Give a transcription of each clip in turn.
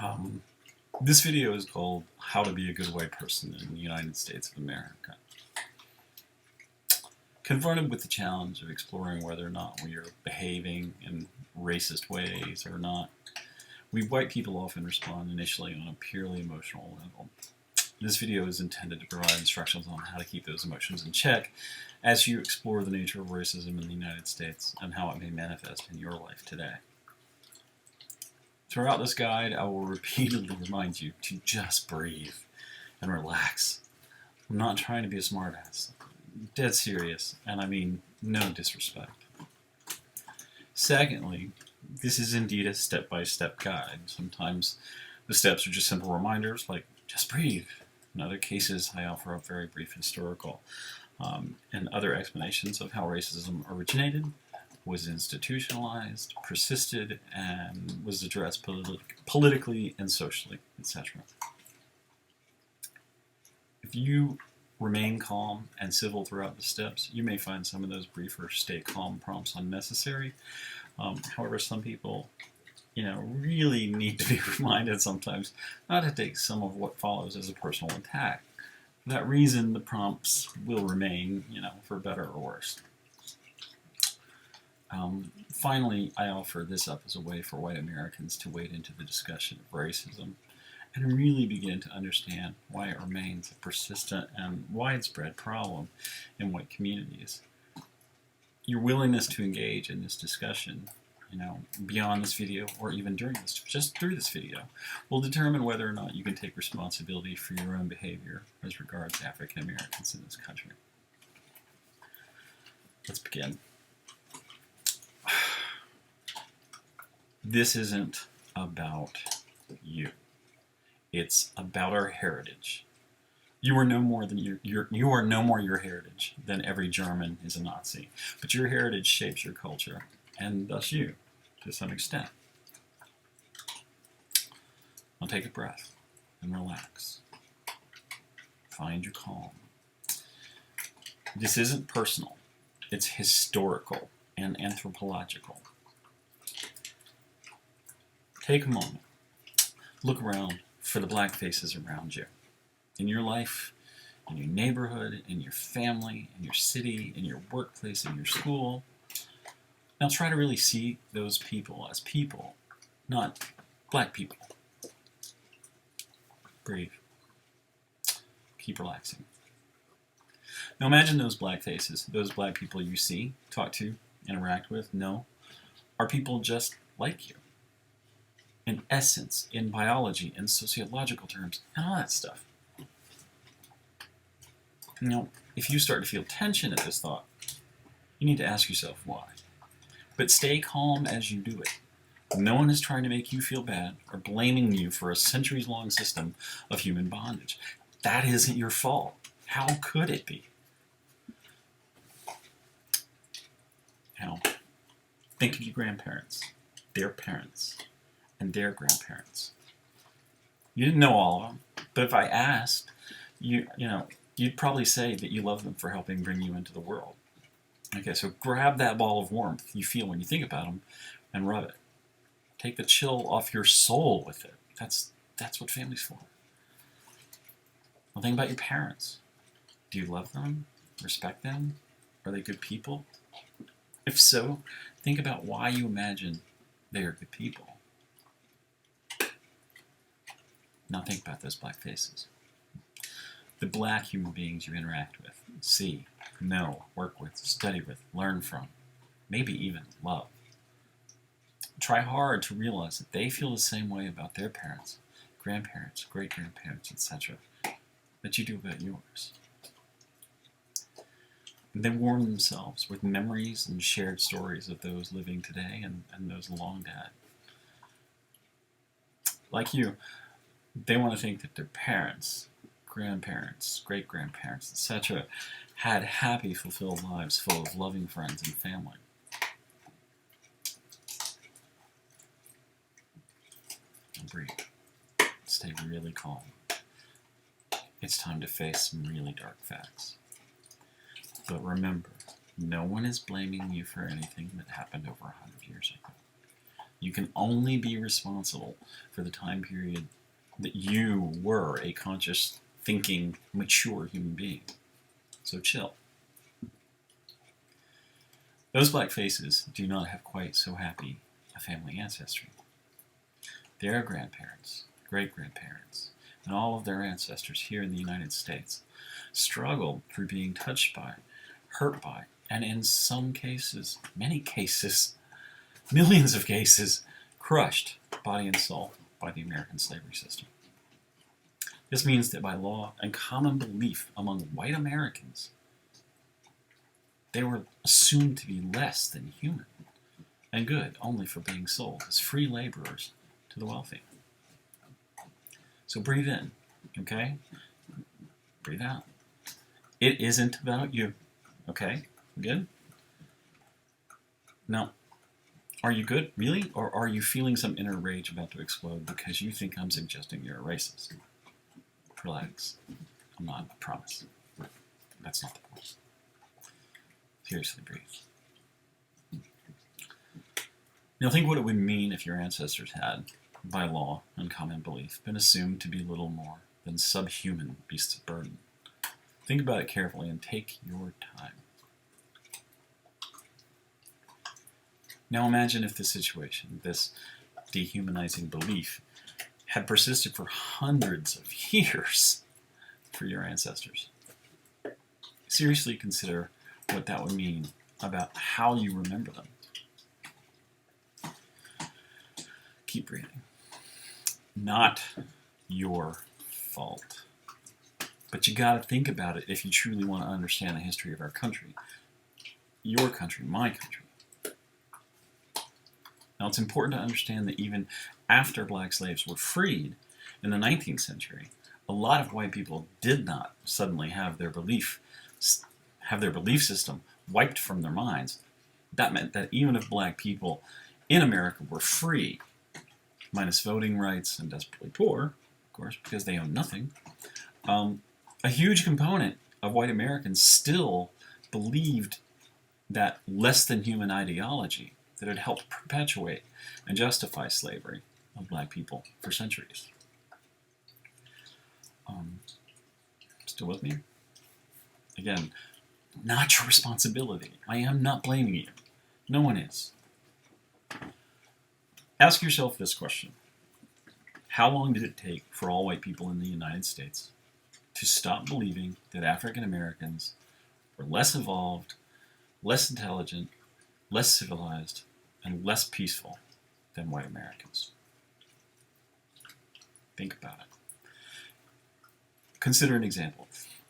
Um, this video is called How to Be a Good White Person in the United States of America. Confronted with the challenge of exploring whether or not we are behaving in racist ways or not, we white people often respond initially on a purely emotional level. This video is intended to provide instructions on how to keep those emotions in check as you explore the nature of racism in the United States and how it may manifest in your life today. Throughout this guide, I will repeatedly remind you to just breathe and relax. I'm not trying to be a smartass. I'm dead serious, and I mean no disrespect. Secondly, this is indeed a step-by-step guide. Sometimes the steps are just simple reminders like, just breathe. In other cases, I offer a very brief historical and other explanations of how racism originated, was institutionalized, persisted, and was addressed politically and socially, etc. If you remain calm and civil throughout the steps, you may find some of those briefer stay calm prompts unnecessary. However, some people really need to be reminded sometimes not to take some of what follows as a personal attack. For that reason, the prompts will remain, for better or worse. Finally, I offer this up as a way for white Americans to wade into the discussion of racism and really begin to understand why it remains a persistent and widespread problem in white communities. Your willingness to engage in this discussion, beyond this video or even during this, just through this video, will determine whether or not you can take responsibility for your own behavior as regards African Americans in this country. Let's begin. This isn't about you. It's about our heritage. You are no more your heritage than every German is a Nazi. But your heritage shapes your culture, and thus you, to some extent. Now take a breath and relax. Find your calm. This isn't personal. It's historical and anthropological. Take a moment. Look around for the black faces around you. In your life, in your neighborhood, in your family, in your city, in your workplace, in your school. Now try to really see those people as people, not black people. Breathe. Keep relaxing. Now imagine those black faces, those black people you see, talk to, interact with, know, are people just like you. In essence, in biology, in sociological terms, and all that stuff. If you start to feel tension at this thought, you need to ask yourself why. But stay calm as you do it. No one is trying to make you feel bad or blaming you for a centuries-long system of human bondage. That isn't your fault. How could it be? Now, think of your grandparents, their parents, and their grandparents. You didn't know all of them, but if I asked, you'd probably say that you love them for helping bring you into the world. Okay, so grab that ball of warmth you feel when you think about them and rub it. Take the chill off your soul with it. That's what family's for. Now think about your parents. Do you love them? Respect them? Are they good people? If so, think about why you imagine they are good people. Now think about those black faces. The black human beings you interact with, see, know, work with, study with, learn from, maybe even love. Try hard to realize that they feel the same way about their parents, grandparents, great-grandparents, etc., that you do about yours. They warm themselves with memories and shared stories of those living today and those long dead. Like you, they want to think that their parents, grandparents, great-grandparents, etc., had happy, fulfilled lives full of loving friends and family. And breathe. Stay really calm. It's time to face some really dark facts. But remember, no one is blaming you for anything that happened over 100 years ago. You can only be responsible for the time period that you were a conscious, thinking, mature human being. So chill. Those black faces do not have quite so happy a family ancestry. Their grandparents, great-grandparents, and all of their ancestors here in the United States struggled through being touched by, hurt by, and in some cases, many cases, millions of cases, crushed body and soul by the American slavery system. This means that by law and common belief among white Americans, they were assumed to be less than human and good only for being sold as free laborers to the wealthy. So breathe in, okay? Breathe out. It isn't about you, okay? Good? Now, are you good, really? Or are you feeling some inner rage about to explode because you think I'm suggesting you're a racist? Relax. I'm not, I promise. That's not the point. Seriously, breathe. Now think what it would mean if your ancestors had, by law and common belief, been assumed to be little more than subhuman beasts of burden. Think about it carefully and take your time. Now imagine if this situation, this dehumanizing belief, had persisted for hundreds of years for your ancestors. Seriously consider what that would mean about how you remember them. Keep breathing. Not your fault. But you gotta think about it if you truly want to understand the history of our country. Your country, my country. Now it's important to understand that even after black slaves were freed in the 19th century, a lot of white people did not suddenly have their belief system wiped from their minds. That meant that even if black people in America were free, minus voting rights and desperately poor, of course, because they own nothing, a huge component of white Americans still believed that less than human ideology that had helped perpetuate and justify slavery of black people for centuries. Still with me? Again, not your responsibility. I am not blaming you. No one is. Ask yourself this question. How long did it take for all white people in the United States to stop believing that African Americans were less evolved, less intelligent, less civilized, and less peaceful than white Americans? Think about it. Consider an example.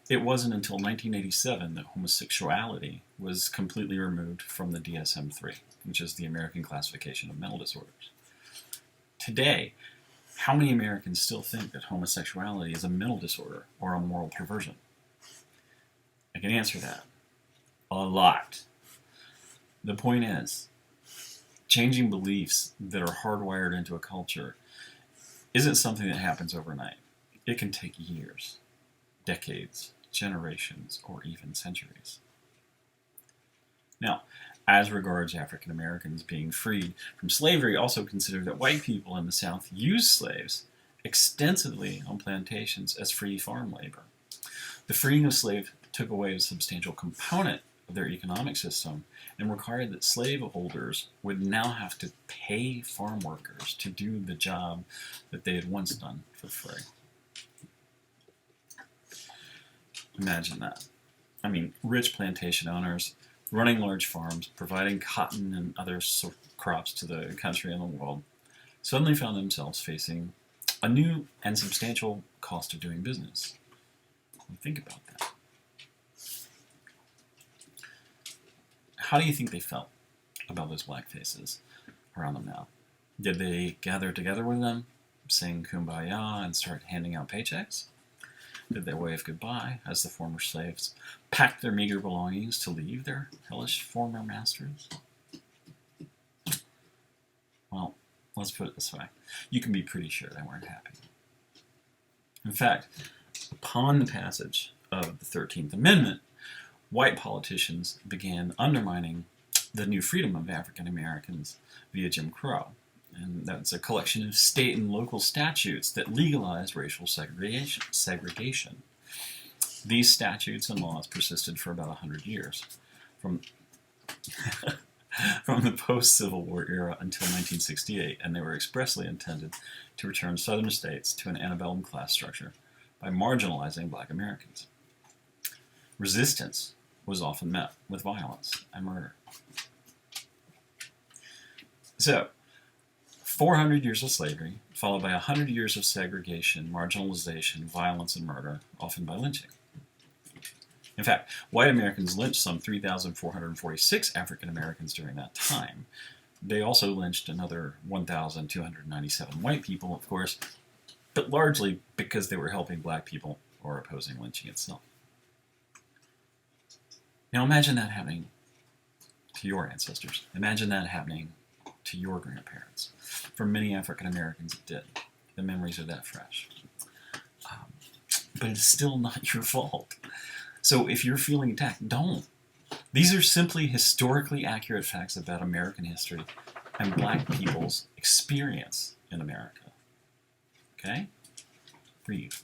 It wasn't until 1987 that homosexuality was completely removed from the DSM-3, which is the American Classification of Mental Disorders. Today, how many Americans still think that homosexuality is a mental disorder or a moral perversion? I can answer that. A lot. The point is, changing beliefs that are hardwired into a culture isn't something that happens overnight. It can take years, decades, generations, or even centuries. Now, as regards African Americans being freed from slavery, also consider that white people in the South used slaves extensively on plantations as free farm labor. The freeing of slaves took away a substantial component of their economic system and required that slaveholders would now have to pay farm workers to do the job that they had once done for free. Imagine that. I mean, rich plantation owners running large farms, providing cotton and other crops to the country and the world, suddenly found themselves facing a new and substantial cost of doing business. Think about that. How do you think they felt about those black faces around them now? Did they gather together with them, sing Kumbaya, and start handing out paychecks? Did they wave goodbye as the former slaves packed their meager belongings to leave their hellish former masters? Well, let's put it this way. You can be pretty sure they weren't happy. In fact, upon the passage of the 13th Amendment, white politicians began undermining the new freedom of African Americans via Jim Crow. And that's a collection of state and local statutes that legalized racial segregation. These statutes and laws persisted for about 100 years, from, from the post-Civil War era until 1968, and they were expressly intended to return Southern states to an antebellum class structure by marginalizing black Americans. Resistance was often met with violence and murder. So, 400 years of slavery, followed by 100 years of segregation, marginalization, violence, and murder, often by lynching. In fact, white Americans lynched some 3,446 African Americans during that time. They also lynched another 1,297 white people, of course, but largely because they were helping black people or opposing lynching itself. Now imagine that happening to your ancestors. Imagine that happening to your grandparents. For many African Americans, it did. The memories are that fresh. But it's still not your fault. So if you're feeling attacked, don't. These are simply historically accurate facts about American history and black people's experience in America. Okay? Breathe.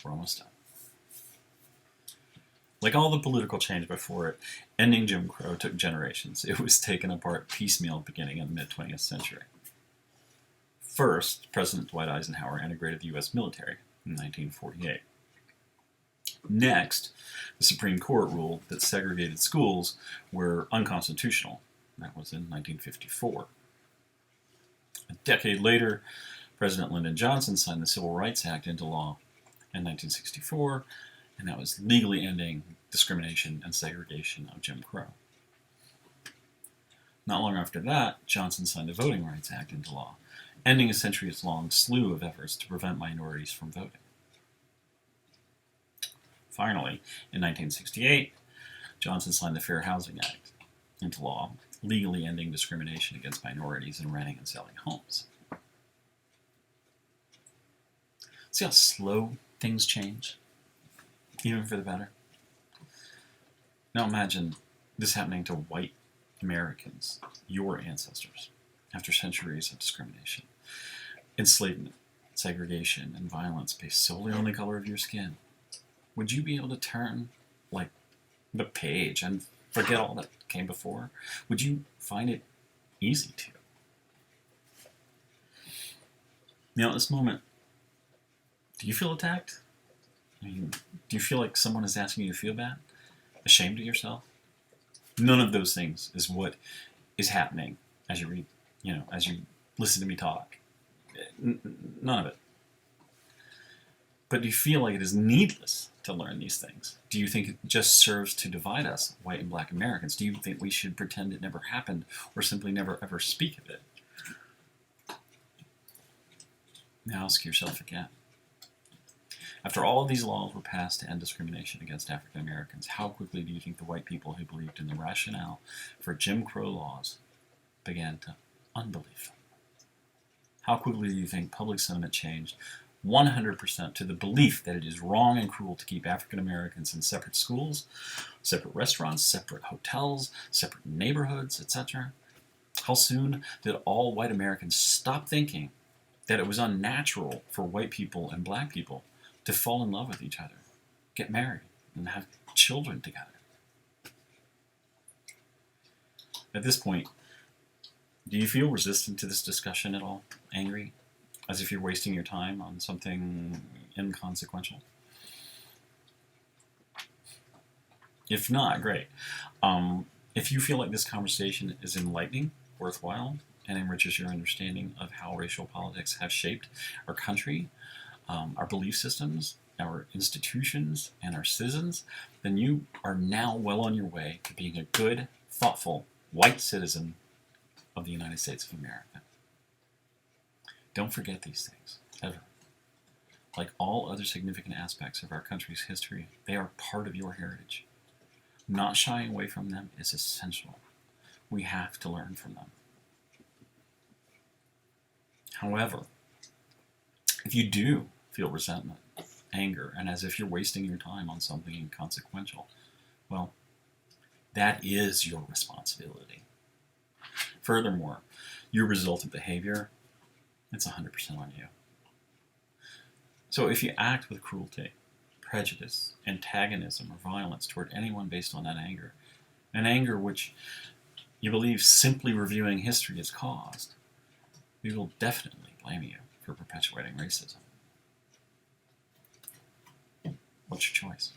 We're almost done. Like all the political change before it, ending Jim Crow took generations. It was taken apart piecemeal beginning in the mid-20th century. First, President Dwight Eisenhower integrated the U.S. military in 1948. Next, the Supreme Court ruled that segregated schools were unconstitutional. That was in 1954. A decade later, President Lyndon Johnson signed the Civil Rights Act into law in 1964, and that was legally ending discrimination and segregation of Jim Crow. Not long after that, Johnson signed the Voting Rights Act into law, ending a centuries-long slew of efforts to prevent minorities from voting. Finally, in 1968, Johnson signed the Fair Housing Act into law, legally ending discrimination against minorities in renting and selling homes. See how slow things change, even for the better? Now imagine this happening to white Americans, your ancestors, after centuries of discrimination, enslavement, segregation, and violence based solely on the color of your skin. Would you be able to turn, like, the page and forget all that came before? Would you find it easy to? Now, at this moment, do you feel attacked? I mean, do you feel like someone is asking you to feel bad? Ashamed of yourself? None of those things is what is happening as you read, as you listen to me talk. None of it. But do you feel like it is needless to learn these things? Do you think it just serves to divide us, white and black Americans? Do you think we should pretend it never happened or simply never ever speak of it? Now ask yourself again. After all of these laws were passed to end discrimination against African Americans, how quickly do you think the white people who believed in the rationale for Jim Crow laws began to unbelieve them? How quickly do you think public sentiment changed 100% to the belief that it is wrong and cruel to keep African Americans in separate schools, separate restaurants, separate hotels, separate neighborhoods, etc.? How soon did all white Americans stop thinking that it was unnatural for white people and black people to fall in love with each other, get married, and have children together? At this point, do you feel resistant to this discussion at all? Angry? As if you're wasting your time on something inconsequential? If not, great. If you feel like this conversation is enlightening, worthwhile, and enriches your understanding of how racial politics have shaped our country, our belief systems, our institutions, and our citizens, then you are now well on your way to being a good, thoughtful, white citizen of the United States of America. Don't forget these things, ever. Like all other significant aspects of our country's history, they are part of your heritage. Not shying away from them is essential. We have to learn from them. However, if you do feel resentment, anger, and as if you're wasting your time on something inconsequential, well, that is your responsibility. Furthermore, your resultant behavior, it's 100% on you. So if you act with cruelty, prejudice, antagonism, or violence toward anyone based on that anger, an anger which you believe simply reviewing history has caused, we will definitely blame you for perpetuating racism. What's your choice?